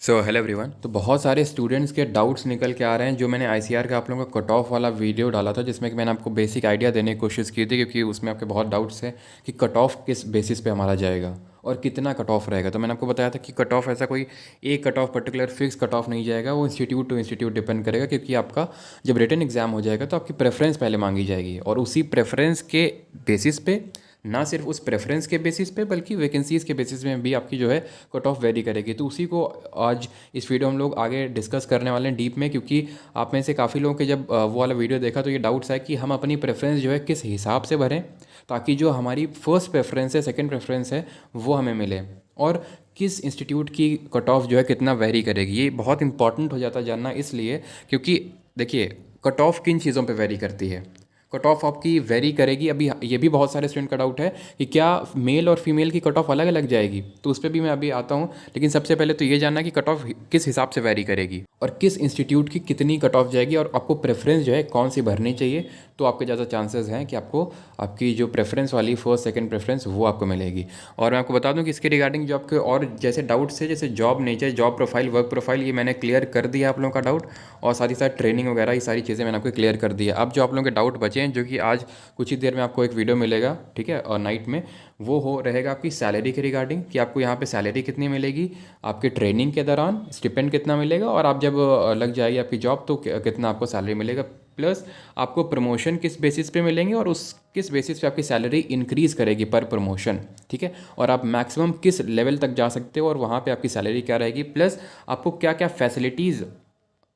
Hello everyone. तो बहुत सारे स्टूडेंट्स के डाउट्स निकल के आ रहे हैं जो मैंने आईसीआर का आप लोगों का कट ऑफ वाला वीडियो डाला था, जिसमें कि मैंने आपको बेसिक आइडिया देने की कोशिश की थी, क्योंकि उसमें आपके बहुत डाउट्स हैं कि कट ऑफ किस बेसिस पे हमारा जाएगा और कितना कट ऑफ रहेगा। तो मैंने आपको बताया था कि कट ऑफ ऐसा कोई एक cut off particular fix cut off नहीं जाएगा, वो इंस्टीट्यूट टू इंस्टीट्यूट डिपेंड करेगा, क्योंकि आपका जब रिटन एग्जाम हो जाएगा तो आपकी प्रेफरेंस पहले मांगी जाएगी और उसी प्रेफरेंस के बेसिस पे, ना सिर्फ उस प्रेफरेंस के बेसिस पे बल्कि वैकेंसीज़ के बेसिस में भी आपकी जो है कट ऑफ वेरी करेगी। तो उसी को आज इस वीडियो हम लोग आगे डिस्कस करने वाले हैं डीप में, क्योंकि आप में से काफ़ी लोगों के जब वो वाला वीडियो देखा तो ये डाउट्स है कि हम अपनी प्रेफरेंस जो है किस हिसाब से भरें ताकि जो हमारी फर्स्ट प्रेफरेंस है, सेकंड प्रेफरेंस है, वो हमें मिले, और किस इंस्टीट्यूट की कट ऑफ जो है कितना वेरी करेगी। ये बहुत इंपॉर्टेंट हो जाता है जानना, इसलिए क्योंकि देखिए कट ऑफ किन चीज़ों पे वेरी करती है। कट ऑफ आपकी वेरी करेगी। अभी ये भी बहुत सारे स्टूडेंट का डाउट है कि क्या मेल और फीमेल की कट ऑफ अलग अलग जाएगी, तो उस पर भी मैं अभी आता हूँ। लेकिन सबसे पहले तो ये जानना कि कट ऑफ किस हिसाब से वेरी करेगी और किस इंस्टीट्यूट की कितनी कट ऑफ जाएगी, और आपको प्रेफरेंस जो है कौन सी भरनी चाहिए, तो आपके ज़्यादा चांसेस हैं कि आपको आपकी जो प्रेफरेंस वाली फर्स्ट सेकंड प्रेफरेंस वो आपको मिलेगी। और मैं आपको बता दूं कि इसके रिगार्डिंग जो आपके और जैसे डाउट्स है, जैसे job nature, job profile, work profile, ये मैंने क्लियर कर दिया आप लोगों का डाउट, और साथ ही साथ ट्रेनिंग वगैरह ये सारी चीज़ें मैंने आपको क्लियर कर दिया। अब जो आप लोगों के डाउट बचे हैं, जो कि आज कुछ ही देर में आपको एक वीडियो मिलेगा, ठीक है, और नाइट में, वो हो रहेगा आपकी सैलरी के रिगार्डिंग कि आपको यहाँ पे सैलरी कितनी मिलेगी, आपके ट्रेनिंग के दौरान स्टिपेंड कितना मिलेगा, और आप जब लग जाएगी आपकी जॉब तो कितना आपको सैलरी मिलेगा, प्लस आपको प्रमोशन किस बेसिस पे मिलेंगे और उस किस बेसिस पे आपकी सैलरी इंक्रीज़ करेगी पर प्रमोशन, ठीक है, और आप मैक्सिमम किस लेवल तक जा सकते हो और वहाँ पे आपकी सैलरी क्या रहेगी, प्लस आपको क्या क्या फैसिलिटीज़,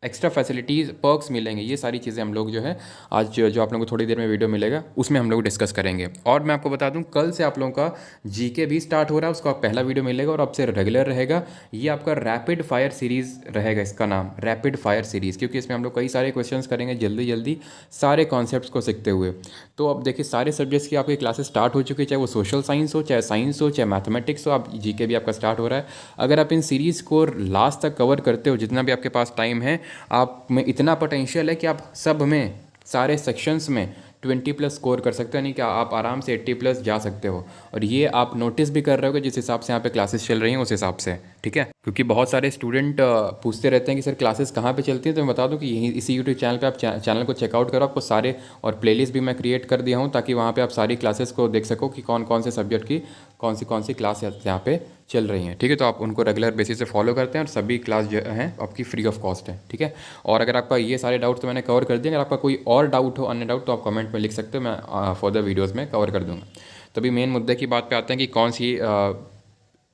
एक्स्ट्रा फैसिलिटीज़, पर्क्स मिलेंगे। ये सारी चीज़ें हम लोग जो है आज जो आप लोगों को थोड़ी देर में वीडियो मिलेगा उसमें हम लोग डिस्कस करेंगे। और मैं आपको बता दूं कल से आप लोगों का जीके भी स्टार्ट हो रहा है, उसका पहला वीडियो मिलेगा और आपसे रेगुलर रहेगा। ये आपका रैपिड फायर सीरीज़ रहेगा, इसका नाम रैपिड फायर सीरीज़, क्योंकि इसमें हम लोग कई सारे क्वेश्चंस करेंगे जल्दी जल्दी सारे कॉन्सेप्ट्स को सीखते हुए। तो अब देखिए सारे सब्जेक्ट्स की आपकी क्लासेस स्टार्ट हो चुकी है, चाहे वो सोशल साइंस हो, चाहे साइंस हो, चाहे मैथमेटिक्स हो, आप जीके भी आपका स्टार्ट हो रहा है। अगर आप इन सीरीज़ को लास्ट तक कवर करते हो, जितना भी आपके पास टाइम है, आप में इतना पोटेंशियल है कि आप सब में, सारे सेक्शंस में 20+ स्कोर कर सकते हो, यानी कि आप आराम से 80+ जा सकते हो। और ये आप नोटिस भी कर रहे हो कि जिस हिसाब से यहाँ पे क्लासेस चल रही हैं उस हिसाब से, ठीक है, क्योंकि बहुत सारे स्टूडेंट पूछते रहते हैं कि सर क्लासेस कहाँ पे चलती हैं। तो मैं बता दूं कि यही इसी यूट्यूब चैनल पे आप चैनल को चेकआउट करो, आपको सारे, और प्लेलिस्ट भी मैं क्रिएट कर दिया हूँ ताकि वहाँ पे आप सारी क्लासेस को देख सको कि कौन कौन से सब्जेक्ट की कौन सी क्लास यहाँ पे चल रही हैं, ठीक है। तो आप उनको रेगुलर बेसिस से फॉलो करते हैं और सभी क्लास जो हैं आपकी फ्री ऑफ कॉस्ट है, ठीक है। और अगर आपका ये सारे डाउट तो मैंने कवर कर दिए, अगर आपका कोई और डाउट हो, अन्य डाउट, तो आप कमेंट में लिख सकते हो, मैं फर्दर वीडियोज़ में कवर कर दूँगा। तो अभी मेन मुद्दे की बात पे आते हैं कि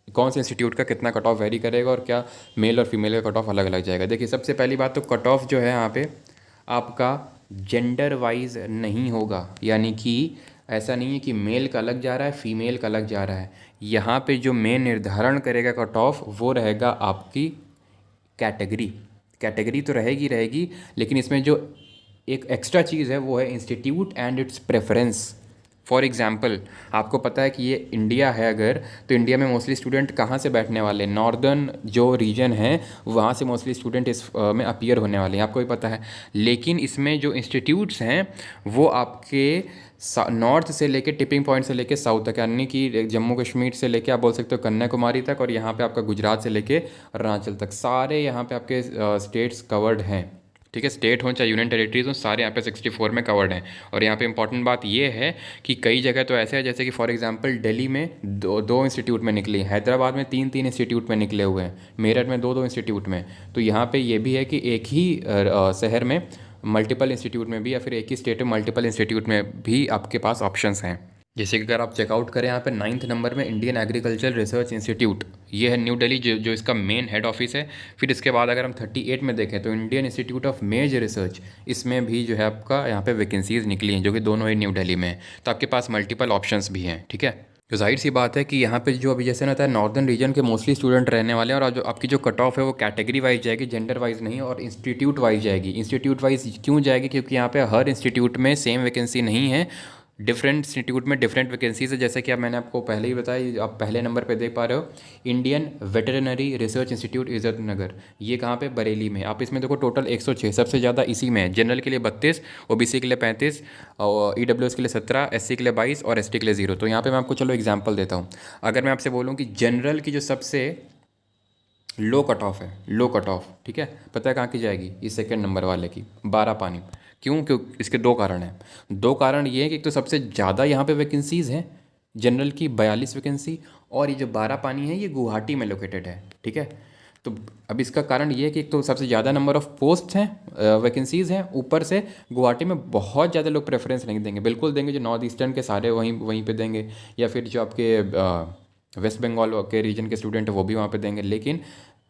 कौन से इंस्टीट्यूट का कितना कट ऑफ वेरी करेगा और क्या मेल और फीमेल का कट ऑफ अलग अलग जाएगा। देखिए सबसे पहली बात तो कट ऑफ जो है यहाँ पे आपका जेंडर वाइज नहीं होगा, यानी कि ऐसा नहीं है कि मेल का अलग जा रहा है, फीमेल का अलग जा रहा है। यहाँ पे जो मेन निर्धारण करेगा कट ऑफ वो रहेगा आपकी कैटेगरी। कैटेगरी तो रहेगी रहेगी, लेकिन इसमें जो एक एक्स्ट्रा चीज़ है वो है institute and it's preference. For example आपको पता है कि ये इंडिया है अगर, तो इंडिया में मोस्टली स्टूडेंट कहाँ से बैठने वाले हैं, नॉर्दर्न जो रीजन है वहाँ से मोस्टली स्टूडेंट इस में अपीयर होने वाले हैं, आपको भी पता है। लेकिन इसमें जो इंस्टीट्यूट्स हैं वो आपके नॉर्थ से लेके टिपिंग पॉइंट से लेके साउथ तक, यानी कि जम्मू कश्मीर से लेके आप बोल सकते हो कन्याकुमारी तक, और यहाँ पे आपका गुजरात से लेके अरुणाचल तक, सारे यहाँ पे आपके स्टेट्स कवर्ड हैं, ठीक है। स्टेट हो चाहे यूनियन टेरिटरीज हो, सारे यहाँ पे 64 में कवर्ड हैं। और यहाँ पे इंपॉर्टेंट बात ये है कि कई जगह तो ऐसे है, जैसे कि फॉर एग्जांपल दिल्ली में दो इंस्टीट्यूट में निकली, हैदराबाद में तीन इंस्टीट्यूट में निकले हुए हैं, मेरठ में दो इंस्टीट्यूट में। तो यहाँ पे ये भी है कि एक ही शहर में मल्टीपल इंस्टीट्यूट में भी, या फिर एक ही स्टेट में मल्टीपल इंस्टीट्यूट में भी आपके पास ऑप्शंस हैं। जैसे कि अगर आप चेकआउट करें यहाँ पे 9th नंबर में इंडियन एग्रीकल्चर रिसर्च इंस्टीट्यूट, ये है न्यू दिल्ली, जो इसका मेन हेड ऑफिस है। फिर इसके बाद अगर हम 38 में देखें तो इंडियन इंस्टीट्यूट ऑफ मेज रिसर्च, इसमें भी जो है आपका यहाँ पे वैकेंसीज निकली हैं, जो कि दोनों ही न्यू दिल्ली में है। तो आपके पास मल्टीपल ऑप्शंस भी हैं, ठीक है। तो जाहिर सी बात है कि यहाँ पे जो अभी जैसे ना था नॉर्दर्न रीजन के मोस्टली स्टूडेंट रहने वाले हैं, और जो आपकी जो कट ऑफ है वो कैटेगरी वाइज जाएगी, जेंडर वाइज नहीं, और इंस्टीट्यूट वाइज जाएगी। इंस्टीट्यूट वाइज क्यों जाएगी, क्योंकि यहाँ पे हर इंस्टीट्यूट में सेम वैकेंसी नहीं है, डिफरेंट इंस्टीट्यूट में डिफरेंट वैकेंसीज है। जैसे कि अब मैंने आपको पहले ही बताया, आप पहले नंबर पे देख पा रहे हो इंडियन वेटरनरी रिसर्च इंस्टीट्यूट इज़्ज़त नगर, ये कहाँ पे, बरेली में। आप इसमें देखो टोटल 106, सबसे ज़्यादा इसी में है। जनरल के लिए 32, ओबीसी के लिए 35, और ईडब्ल्यूएस के लिए 17, एससी के लिए 22 और एसटी के लिए 0। तो यहाँ पे मैं आपको चलो एग्जांपल देता हूँ। अगर मैं आपसे बोलूँ कि जनरल की जो सबसे लो कट ऑफ है, लो कट ऑफ, ठीक है। पता है कहाँ की जाएगी? ये सेकंड नंबर वाले की, बारह पानी। क्यों? इसके दो कारण हैं। दो कारण ये है कि एक तो सबसे ज़्यादा यहाँ पे वैकेंसीज़ हैं, जनरल की 42 वैकेंसी, और ये जो बारह पानी है ये गुवाहाटी में लोकेटेड है, ठीक है। तो अब इसका कारण ये है कि एक तो सबसे ज़्यादा नंबर ऑफ़ पोस्ट हैं, वैकेंसीज़ हैं, ऊपर से गुवाहाटी में बहुत ज़्यादा लोग प्रेफरेंस नहीं देंगे, बिल्कुल देंगे जो नॉर्थ ईस्टर्न के सारे वहीं वहीं पे देंगे, या फिर जो आपके वेस्ट बंगाल के रीजन के स्टूडेंट है वो भी वहाँ पे देंगे। लेकिन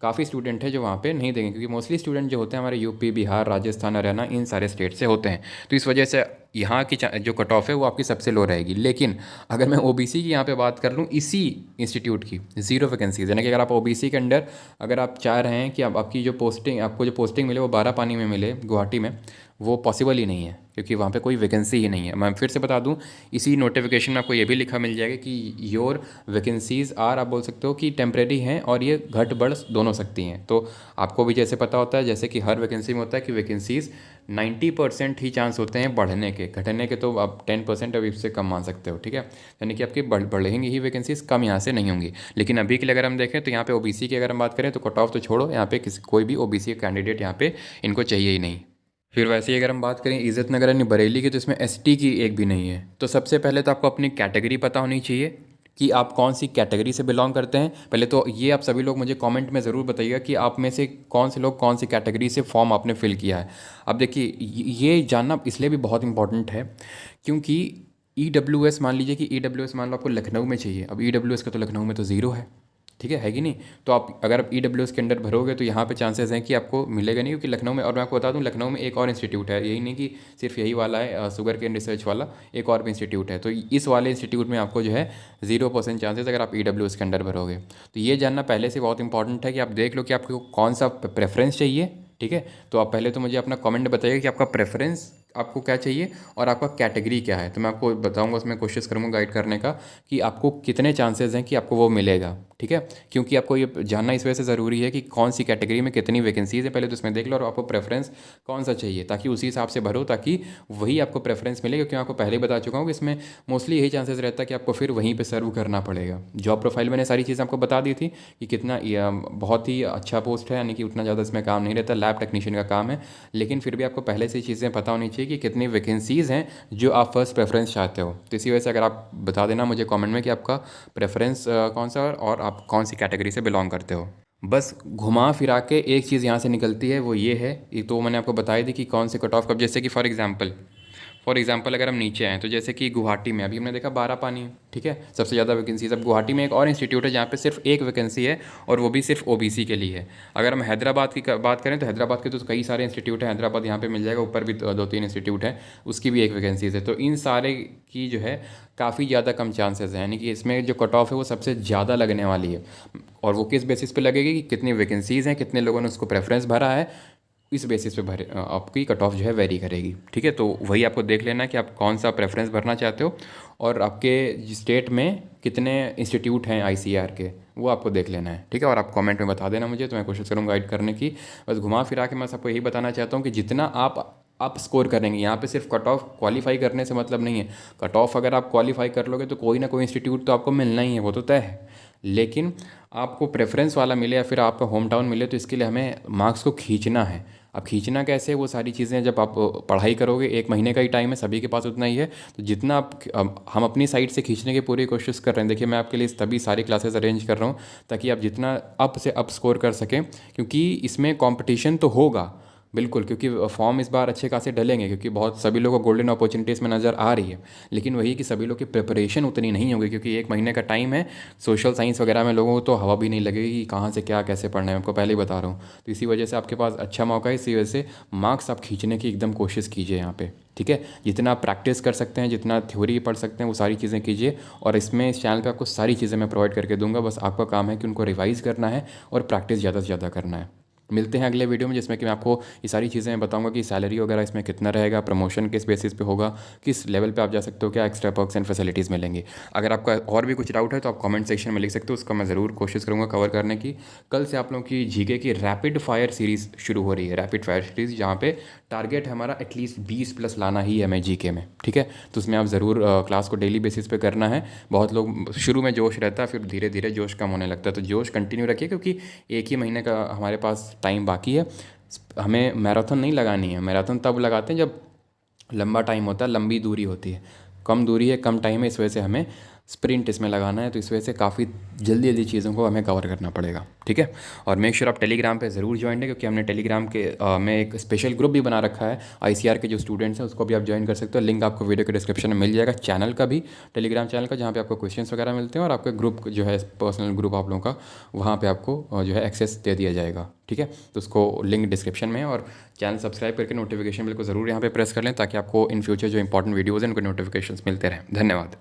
काफ़ी स्टूडेंट है जो वहाँ पे नहीं देंगे, क्योंकि मोस्टली स्टूडेंट जो होते हैं हमारे यूपी, बिहार, राजस्थान, हरियाणा, इन सारे स्टेट से होते हैं। तो इस वजह से यहाँ की जो कट ऑफ है वो आपकी सबसे लो रहेगी। लेकिन अगर मैं ओबीसी की यहाँ पे बात कर लूँ, इसी इंस्टीट्यूट की ज़ीरो वैकेंसीज, यानी कि अगर आप ओबीसी के अंडर अगर आप चाह रहे हैं कि आपकी जो पोस्टिंग, आपको जो पोस्टिंग मिले वो बारह पानी में मिले गुवाहाटी में, वो पॉसिबल ही नहीं है, क्योंकि वहाँ पे कोई वैकेंसी ही नहीं है। मैं फिर से बता दूँ, इसी नोटिफिकेशन में आपको ये भी लिखा मिल जाएगा कि योर वैकेंसीज़ आर, आप बोल सकते हो कि टेम्प्रेरी हैं और ये घट बढ़ दोनों सकती हैं। तो आपको भी जैसे पता होता है, जैसे कि हर वैकेंसी में होता है कि वैकेंसीज़ 90% ही चांस होते हैं बढ़ने के, घटने के तो आप 10% अभी इससे कम मान सकते हो, ठीक है। यानी कि आपकी बढ़ेंगी ही वैकेंसीज, कम यहाँ से नहीं होंगी। लेकिन अभी के लिए अगर हम देखें तो यहाँ पे ओबीसी की अगर हम बात करें तो कट ऑफ तो छोड़ो, यहाँ पे किसी कोई भी ओबीसी कैंडिडेट यहाँ पे इनको चाहिए ही नहीं। फिर वैसे ही अगर हम बात करें इज़्ज़त नगर यानी बरेली की, तो इसमें एसटी की एक भी नहीं है। तो सबसे पहले तो आपको अपनी कैटेगरी पता होनी चाहिए कि आप कौन सी कैटेगरी से बिलोंग करते हैं। पहले तो ये आप सभी लोग मुझे कमेंट में ज़रूर बताइएगा कि आप में से कौन से लोग कौन सी कैटेगरी से फॉर्म आपने फिल किया है। अब देखिए, ये जानना इसलिए भी बहुत इंपॉर्टेंट है क्योंकि ईडब्ल्यूएस, मान लीजिए कि ईडब्ल्यूएस मान लो आपको लखनऊ में चाहिए। अब ईडब्ल्यूएस का तो लखनऊ में तो ज़ीरो है, ठीक है कि नहीं। तो आप अगर आप ईडब्ल्यूएस के अंडर भरोगे तो यहाँ पे चांसेस हैं कि आपको मिलेगा नहीं, क्योंकि लखनऊ में, और मैं आपको बता दूँ लखनऊ में एक और इंस्टीट्यूट है, यही नहीं कि सिर्फ यही वाला है, शुगर केन रिसर्च वाला एक और भी इंस्टीट्यूट है। तो इस वाले इंस्टीट्यूट में आपको जो है 0% चांसेस अगर आप ईडब्ल्यूएस के अंडर भरोगे। तो ये जानना पहले से बहुत इंपॉर्टेंट है कि आप देख लो कि आपको कौन सा प्रेफरेंस चाहिए, ठीक है। तो आप पहले तो मुझे अपना कमेंट बताइए कि आपका प्रेफरेंस आपको क्या चाहिए और आपका कैटेगरी क्या है। तो मैं आपको बताऊंगा, उसमें कोशिश करूंगा गाइड करने का कि आपको कितने चांसेस हैं कि आपको वो मिलेगा, ठीक है। क्योंकि आपको ये जानना इस वजह से ज़रूरी है कि कौन सी कैटेगरी में कितनी वैकेंसीज है, पहले तो उसमें देख लो और आपको प्रेफरेंस कौन सा चाहिए, ताकि उसी हिसाब से भरो, ताकि वही आपको प्रेफरेंस मिले। क्योंकि मैं आपको पहले ही बता चुका हूँ कि इसमें मोस्टली यही चांसेस रहता है कि आपको फिर वहीं पर सर्व करना पड़ेगा। जॉब प्रोफाइल मैंने सारी चीज़ें आपको बता दी थी कि कितना बहुत ही अच्छा पोस्ट है, यानी कि उतना ज़्यादा इसमें काम नहीं रहता, लैब टेक्नीशियन का काम है। लेकिन फिर भी आपको पहले से चीज़ें पता होनी चाहिए कि कितनी वैकेंसीज़ हैं जो आप फर्स्ट प्रेफरेंस चाहते हो। तो इसी वजह से अगर आप बता देना मुझे कमेंट में कि आपका प्रेफरेंस कौन सा है और आप कौन सी कैटेगरी से बिलोंग करते हो। बस घुमा फिरा के एक चीज़ यहाँ से निकलती है, वो ये है, ये तो मैंने आपको बताई दी कि कौन से कट ऑफ कब। जैसे कि फॉर एग्जांपल अगर हम नीचे आएँ तो जैसे कि गुवाहाटी में अभी हमने देखा 12 पानी, ठीक है, सबसे ज़्यादा वैकेंसीज। अब गुवाहाटी में एक और इंस्टीट्यूट है जहाँ पे सिर्फ एक वैकेंसी है और वो भी सिर्फ ओबीसी के लिए है। अगर हम हैदराबाद की बात करें तो हैदराबाद के तो कई सारे इंस्टीट्यूट हैं, हैदराबाद यहाँ पे मिल जाएगा, ऊपर भी दो तीन इंस्टीट्यूट हैं, उसकी भी एक वैकेंसीज है। तो इन सारे की जो है काफ़ी ज़्यादा कम चांसेस हैं, यानी कि इसमें जो कट ऑफ है वो सबसे ज़्यादा लगने वाली है। और वो किस बेसिस पे लगेगी कि कितनी वैकेंसीज़ हैं, कितने लोगों ने उसको प्रेफरेंस भरा है, इस बेसिस पे भरे आपकी कट ऑफ जो है वेरी करेगी, ठीक है। तो वही आपको देख लेना है कि आप कौन सा प्रेफरेंस भरना चाहते हो और आपके स्टेट में कितने इंस्टीट्यूट हैं आईसीआर के, वो आपको देख लेना है, ठीक है। और आप कमेंट में बता देना मुझे, तो मैं कोशिश करूँगा गाइड करने की। बस घुमा फिरा के मैं सबको यही बताना चाहता हूँ कि जितना आप स्कोर करेंगे, यहाँ पे सिर्फ कट ऑफ क्वालिफाई करने से मतलब नहीं है। कट ऑफ अगर आप क्वालिफाई कर लोगे तो कोई ना कोई इंस्टीट्यूट तो आपको मिलना ही है, वो तो तय है। लेकिन आपको प्रेफरेंस वाला मिले या फिर आपका होम टाउन मिले, तो इसके लिए हमें मार्क्स को खींचना है। अब खींचना कैसे, वो सारी चीज़ें जब आप पढ़ाई करोगे, एक महीने का ही टाइम है, सभी के पास उतना ही है, तो जितना हम अपनी साइड से खींचने की पूरी कोशिश कर रहे हैं। देखिए, मैं आपके लिए तभी सारी क्लासेस अरेंज कर रहा हूँ ताकि आप जितना अप से अप स्कोर कर सकें, क्योंकि इसमें कंपटीशन तो होगा बिल्कुल, क्योंकि फॉर्म इस बार अच्छे खासे डलेंगे, क्योंकि बहुत सभी लोगों को गोल्डन अपॉर्चुनिटीज़ में नज़र आ रही है। लेकिन वही कि सभी लोग की प्रिपरेशन उतनी नहीं होगी, क्योंकि एक महीने का टाइम है। सोशल साइंस वगैरह में लोगों को तो हवा भी नहीं लगेगी कि कहाँ से क्या कैसे पढ़ना है, आपको पहले ही बता रहा हूँ। तो इसी वजह से आपके पास अच्छा मौका है, इसी वजह से मार्क्स आप खींचने की एकदम कोशिश कीजिए यहाँ पे, ठीक है। जितना आप प्रैक्टिस कर सकते हैं, जितना थ्योरी पढ़ सकते हैं, वो सारी चीज़ें कीजिए। और इसमें इस चैनल पे आपको सारी चीज़ें मैं प्रोवाइड करके दूंगा, बस आपका काम है कि उनको रिवाइज़ करना है और प्रैक्टिस ज़्यादा से ज़्यादा करना है। मिलते हैं अगले वीडियो में, जिसमें कि मैं आपको ये सारी चीज़ें मैं बताऊंगा कि सैलरी वगैरह इसमें कितना रहेगा, प्रमोशन किस बेसिस पे होगा, किस लेवल पे आप जा सकते हो, क्या एक्स्ट्रा पर्क्स एंड फैसिलिटीज़ मिलेंगी। अगर आपका और भी कुछ डाउट है तो आप कमेंट सेक्शन में लिख सकते हो, उसका मैं ज़रूर कोशिश करूँगा कवर करने की। कल से आप लोगों की जीके की रैपिड फायर सीरीज़ शुरू हो रही है, रैपिड फायर सीरीज़, जहाँ पे टारगेट हमारा एटलीस्ट 20+ लाना ही है हमें जीके में, ठीक है। तो उसमें आप ज़रूर क्लास को डेली बेसिस पे करना है। बहुत लोग शुरू में जोश रहता है, फिर धीरे धीरे जोश कम होने लगता है, तो जोश कंटिन्यू रखिए, क्योंकि एक ही महीने का हमारे पास टाइम बाकी है। हमें मैराथन नहीं लगानी है, मैराथन तब लगाते हैं जब लंबा टाइम होता है, लंबी दूरी होती है। कम दूरी है, कम टाइम है, इस वजह से हमें स्प्रिंट इसमें लगाना है, तो इस वजह से काफ़ी जल्दी जल्दी चीज़ों को हमें कवर करना पड़ेगा, ठीक है। और मेक श्योर आप टेलीग्राम पे ज़रूर ज्वाइन है, क्योंकि हमने टेलीग्राम के में एक स्पेशल ग्रुप भी बना रखा है आईसीआर के जो स्टूडेंट्स हैं, उसको भी आप ज्वाइन कर सकते हो। लिंक आपको वीडियो के डिस्क्रिप्शन में मिल जाएगा, चैनल का भी, टेलीग्राम चैनल का, जहाँ पे आपको क्वेश्चंस वगैरह मिलते हैं, और आपका ग्रुप जो है पर्सनल ग्रुप आप लोगों का, वहाँ पे आपको जो है एक्सेस दे दिया जाएगा, ठीक है। तो उसको लिंक डिस्क्रिप्शन में है, और चैनल सब्सक्राइब करके नोटिफिकेशन बिल को ज़रूर यहाँ पे प्रेस कर लें, ताकि आपको इन फ्यूचर जो इंपॉर्टेंट वीडियोज़ हैं उनके नोटिफिकेशंस मिलते रहें। धन्यवाद।